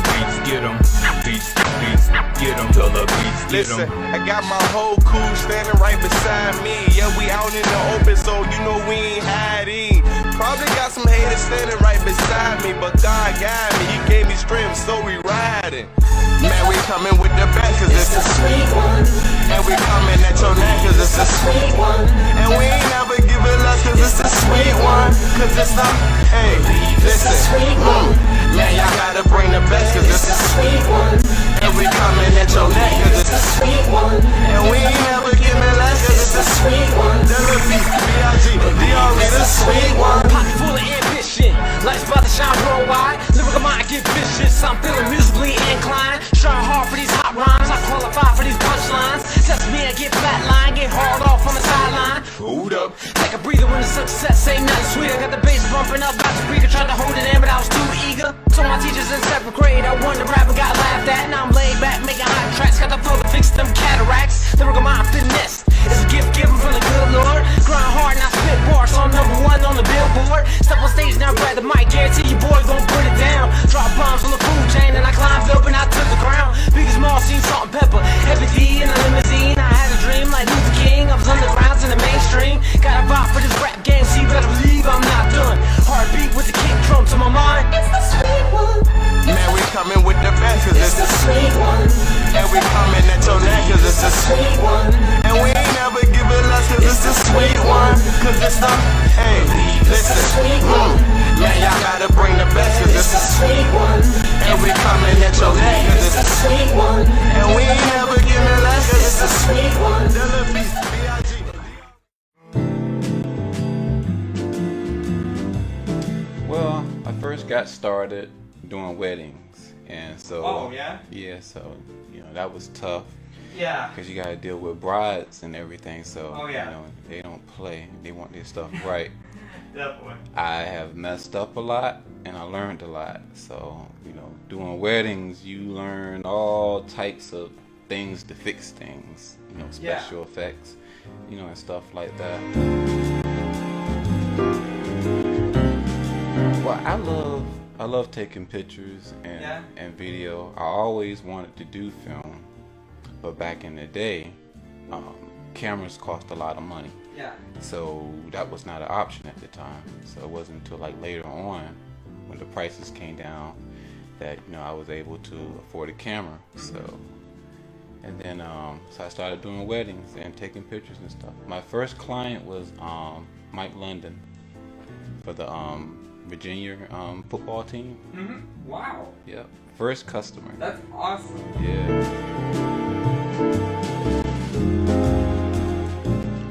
beats get em. Listen, I got my whole crew standing right beside me. Yeah, we out in the open, so you know we ain't hiding. Probably got some haters standing right beside me, but God got me, He gave me strength, so we riding. Man, we coming with the best, cause it's a sweet one. And we coming at your neck, cause it's a sweet one. And we ain't never giving less, cause it's a sweet one. Cause it's not, hey, listen, man, y'all gotta bring the best, cause it's a sweet one. And we coming at your neck, cause it's a sweet one. And we ain't never giving less, cause it's a sweet one. B.I.G. D.R.E. the sweet one. Pocket full of ambition, life's about to shine worldwide. Lyrical mind get vicious, I'm feeling musically inclined. Trying hard for these hot rhymes, I qualify for these punchlines. Test me and get flatline, get hauled off on the sideline. Hold up. Take a breather when the success ain't nothing sweet. I got the bass bumping up out the speaker, tried to hold it in, but I was too eager. So my teachers in 7th grade, I wanted to rap and got laughed at. Now I'm laid back, making hot tracks, got the flow to fix them cataracts. Lyrical mind finesse, it's a gift given from the good Lord. Grind hard and I spit bars, so I'm #1 on the Billboard. Step on stage now, grab the mic, guarantee you boy gon' put it down. Drop bombs on the food chain and I climbed up and I took the crown. Big and small, seen salt and pepper, heavy D in a limousine. I had a dream like Luther King, I was underground in the mainstream. Got a vibe for this rap game, so you better believe I'm not done. Heartbeat with the kick drum to my mind. It's the sweet one. Man, we coming with the best, cause it's the sweet one. And we coming at your neck, cause it's the sweet one. And we ain't never giving less, cause it's the sweet one. Cause it's the, hey, listen, man, y'all gotta bring the best, cause it's the sweet one. And we coming at your neck, cause it's the sweet one. And we ain't never giving less, cause it's the sweet one. Well, I first got started doing weddings, and so so you know that was tough. Yeah. Because you got to deal with brides and everything, so you know they don't play. They want their stuff right. Definitely. I have messed up a lot, and I learned a lot. So you know, doing weddings, you learn all types of things to fix things. You know, special effects, you know, and stuff like that. Well, I love taking pictures and video. I always wanted to do film, but back in the day, cameras cost a lot of money. Yeah. So that was not an option at the time. So it wasn't until like later on, when the prices came down, that you know I was able to afford a camera. So, and then so I started doing weddings and taking pictures and stuff. My first client was Mike London for the Virginia football team. Wow. Yep. First customer. That's awesome. Yeah.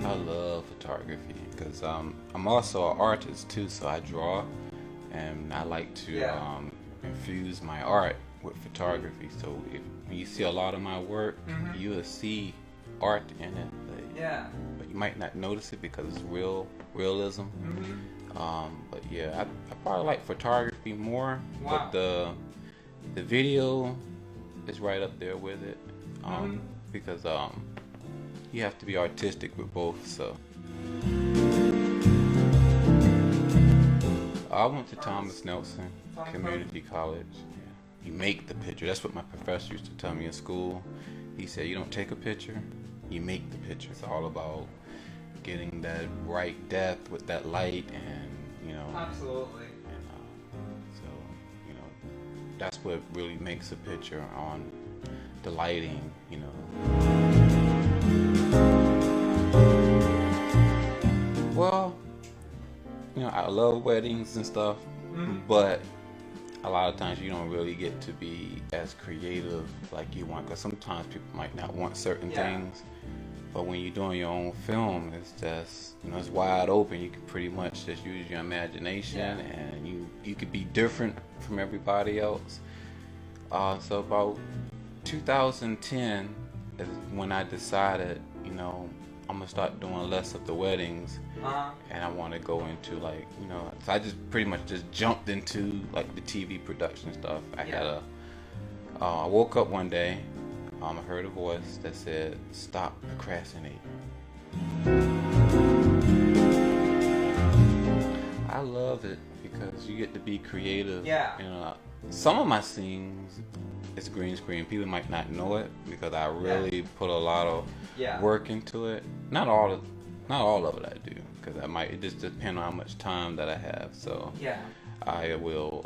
I love photography because I'm also an artist too, so I draw, and I like to infuse my art with photography. So when you see a lot of my work, you will see art in it. But you might not notice it because it's realism. But yeah, I probably like photography more, but the video is right up there with it, because you have to be artistic with both. So I went to Thomas Nelson Community College. You make the picture. That's what my professor used to tell me in school. He said, you don't take a picture, you make the picture. It's all about getting that right depth with that light, and you know. Absolutely. And so you know, that's what really makes a picture, on the lighting, you know. Well, you know, I love weddings and stuff, but a lot of times you don't really get to be as creative like you want, because sometimes people might not want certain things. But when you're doing your own film, it's just, you know, it's wide open. You can pretty much just use your imagination, and you could be different from everybody else. So about 2010 is when I decided, you know, I'm gonna start doing less of the weddings, and I want to go into, like, you know, so I just pretty much just jumped into like the TV production stuff. I woke up one day, I heard a voice that said, "Stop procrastinating." I love it because you get to be creative. Yeah. You know, some of my scenes it's green screen. People might not know it because I really put a lot of work into it. Not all of it I do, because it just depend on how much time that I have. So I will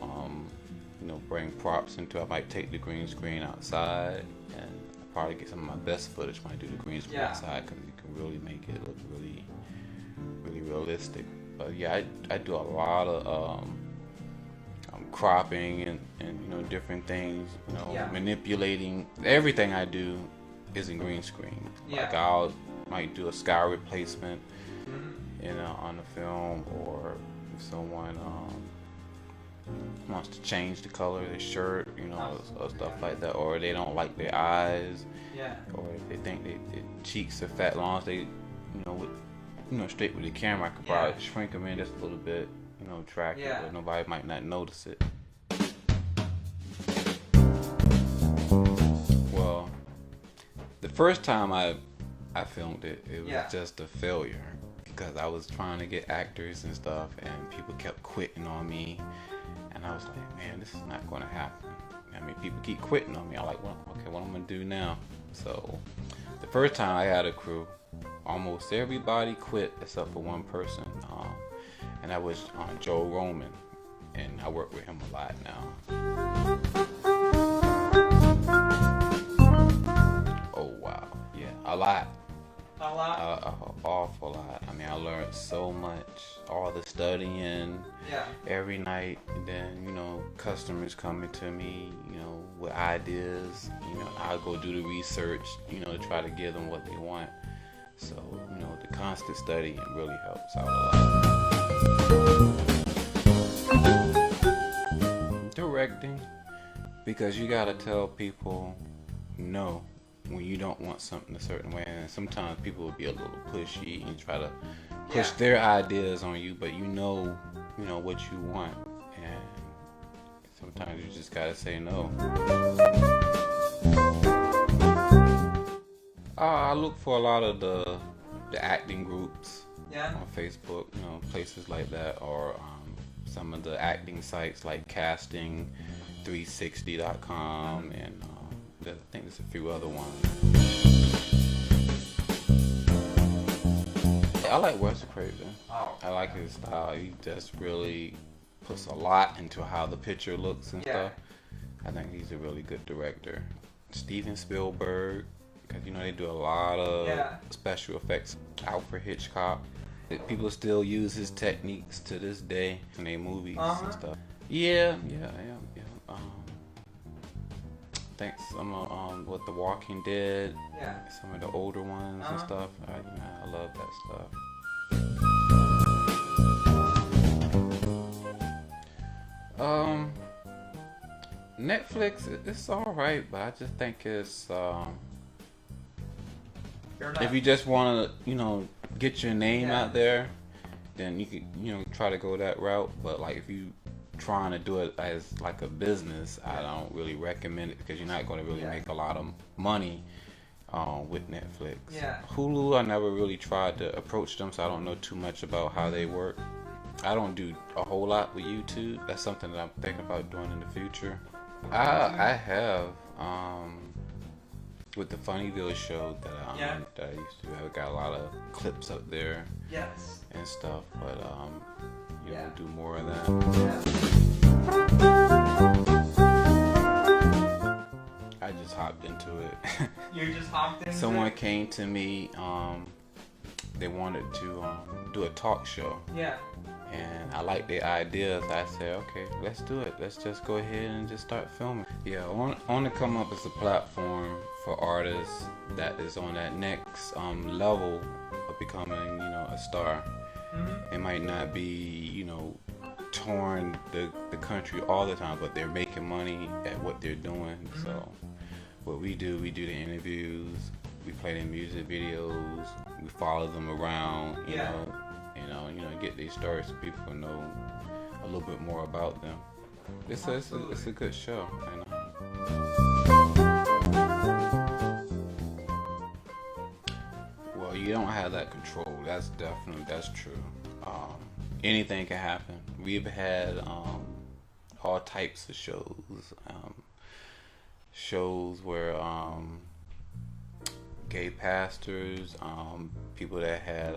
bring props into it. I might take the green screen outside, and probably get some of my best footage when I do the green screen outside, because you can really make it look really, really realistic. But yeah, I do a lot of cropping and different things, manipulating. Everything I do is in green screen. Like might do a sky replacement on the film, or if someone wants to change the color of their shirt, or stuff like that, or they don't like their eyes, or if they think their cheeks are fat, long as they, straight with the camera, I could probably shrink them in just a little bit, track it, but nobody might not notice it. Well, the first time I filmed it was just a failure, because I was trying to get actors and stuff, and people kept quitting on me, and I was like, man, this is not going to happen. I mean, people keep quitting on me. I'm like, well, okay, what am I going to do now? So the first time I had a crew, almost everybody quit except for one person, and that was Joe Roman, and I work with him a lot now. Oh wow, yeah, a lot. A lot? An awful lot. I mean, I learned so much. All the studying every night, and then customers coming to me, with ideas. I'll go do the research, to try to give them what they want. So the constant study really helps out a lot. Directing, because you gotta tell people no when you don't want something a certain way, and sometimes people will be a little pushy and try to push their ideas on you, but you know what you want, and sometimes you just gotta say no. I look for a lot of the acting groups on Facebook, places like that, or some of the acting sites like casting360.com, and I think there's a few other ones. I like Wes Craven. I like his style. He just really puts a lot into how the picture looks and stuff. I think he's a really good director. Steven Spielberg, because they do a lot of special effects. Alfred Hitchcock. People still use his techniques to this day in their movies and stuff. Yeah. I think some of with The Walking Dead, some of the older ones and stuff. I love that stuff. Netflix, it's alright, but I just think it's if you just want to get your name out there, then you can try to go that route. But like if you trying to do it as like a business, I don't really recommend it, because you're not going to really make a lot of money with Netflix. Hulu, I never really tried to approach them, so I don't know too much about how they work. I don't do a whole lot with YouTube. That's something that I'm thinking about doing in the future. I have with the Funnyville show that I used to do. I got a lot of clips up there and stuff, but do more of that. I just hopped into it. You just hopped into Someone came to me, they wanted to do a talk show. And I liked their ideas. I said, okay, let's do it. Let's just go ahead and just start filming. I want to come up as a platform for artists that is on that next level of becoming, a star. It might not be, touring the country all the time, but they're making money at what they're doing. So what we do the interviews, we play their music videos, we follow them around, get these stories so people know a little bit more about them. It's a good show. Well, you don't have that control. That's true. anything can happen. We've had all types of shows. Shows where gay pastors, people that had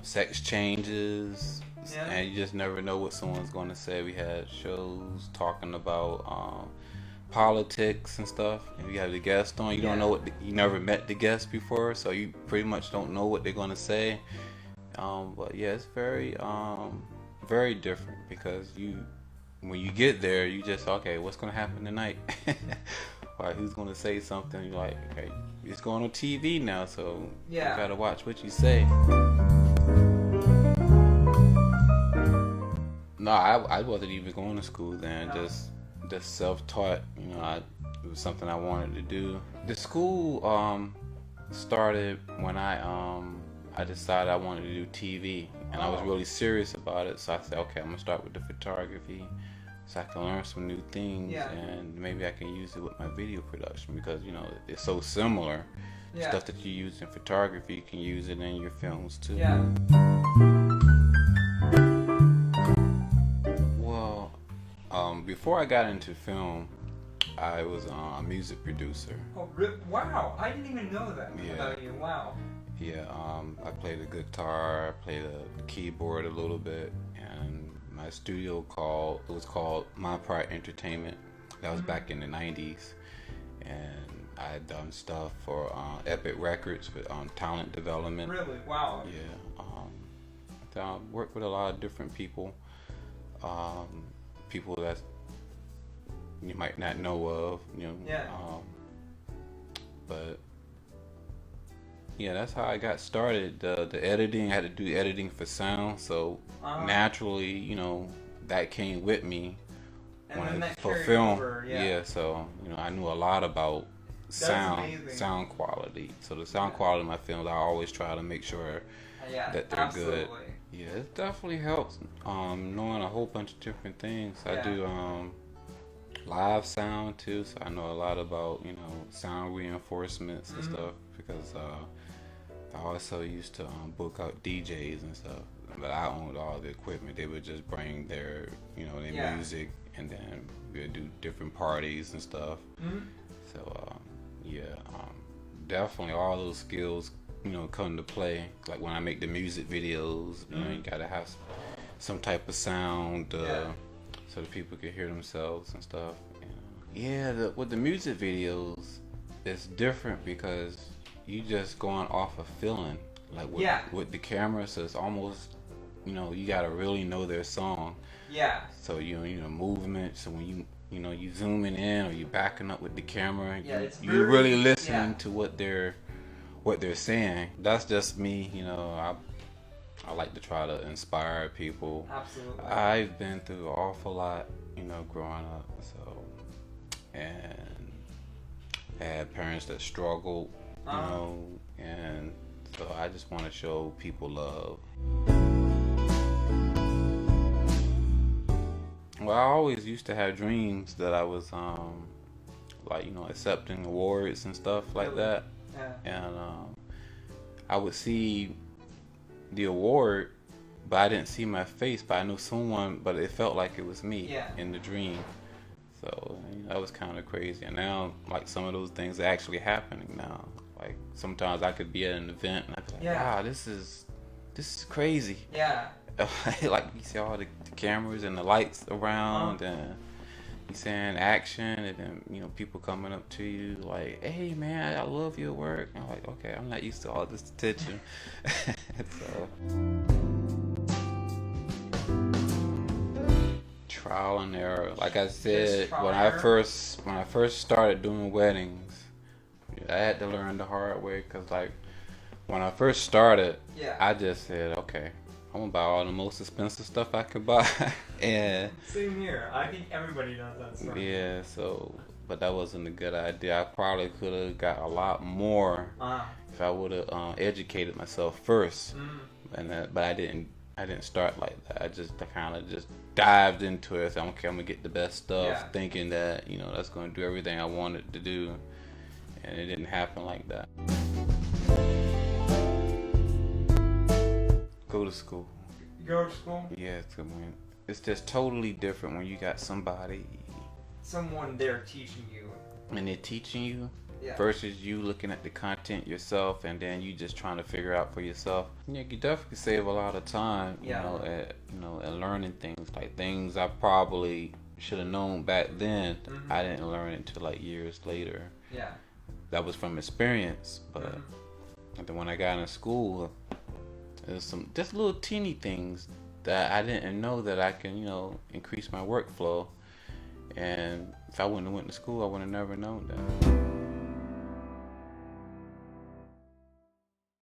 sex changes, and you just never know what someone's going to say. We had shows talking about politics and stuff, and you have the guest on. You don't know what you never met the guest before, so you pretty much don't know what they're going to say. But yeah, it's very very different because when you get there, you just okay, what's going to happen tonight? Like, who's going to say something? You're like, okay, it's going on TV now, so you gotta watch what you say. No, I wasn't even going to school then. Just self-taught. You know, it was something I wanted to do. The school started when I decided I wanted to do TV, and I was really serious about it. So I said, okay, I'm gonna start with the photography, so I can learn some new things, and maybe I can use it with my video production because you know it's so similar. Stuff that you use in photography, you can use it in your films too. Well, before I got into film, I was a music producer. Oh, wow! I didn't even know that about you. Wow. Yeah, I played the guitar, I played the keyboard a little bit, and my studio was called Entreatment. That was back in the 90s, and I had done stuff for Epic Records with talent development. Really? Wow. Yeah, I worked with a lot of different people, people that you might not know of, you know. But yeah, that's how I got started. The editing, I had to do editing for sound, so naturally, you know, that came with me for film. Over, so you know, I knew a lot about sound quality. So the sound quality of my films, I always try to make sure that they're good. Yeah, it definitely helps knowing a whole bunch of different things. I do live sound too, so I know a lot about, you know, sound reinforcements and stuff because I also used to book out DJs and stuff, but I owned all the equipment. They would just bring their, you know, their music, and then we would do different parties and stuff. So definitely all those skills, you know, come to play. Like when I make the music videos, you know, you gotta have some type of sound so that people can hear themselves and stuff. You know? With the music videos, it's different because you just going off of feeling, like with the camera, so it's almost, you know, you gotta really know their song. So you know movement. So when you zooming in or you backing up with the camera, you're really listening to what they're saying. That's just me, you know. I like to try to inspire people. Absolutely. I've been through an awful lot, you know, growing up. So, and I had parents that struggled, you know, and so I just want to show people love. Well, I always used to have dreams that I was, like, you know, accepting awards and stuff like that. And I would see the award, but I didn't see my face, but I knew someone, but it felt like it was me in the dream. So you know, that was kind of crazy. And now, like, some of those things are actually happening now. Like sometimes I could be at an event and I'd be like, wow, this is crazy. Like you see all the cameras and the lights around, and you saying action, and then, you know, people coming up to you like, hey man, I love your work. And I'm like, okay, I'm not used to all this attention. So trial and error. Like I said, when I first started doing weddings, I had to learn the hard way, because like when I first started, I just said, okay, I'm gonna buy all the most expensive stuff I could buy. And same here. I think everybody does that stuff. Yeah, so, but that wasn't a good idea. I probably could have got a lot more if I would have educated myself first. But I didn't start like that. I kind of just dived into it. So okay, I'm gonna get the best stuff, thinking that, you know, that's gonna do everything I wanted to do, and it didn't happen like that. Go to school. You go to school? Yeah, it's just totally different when you got Someone there teaching you. and they're teaching you Yeah. versus you looking at the content yourself and then you just trying to figure out for yourself. Yeah, you definitely save a lot of time, and learning things like things I probably should have known back then. Mhm. I didn't learn until like years later. Yeah. That was from experience, but and then when I got in school, there's some just little teeny things that I didn't know that I can, increase my workflow. And if I wouldn't have went to school, I would have never known that.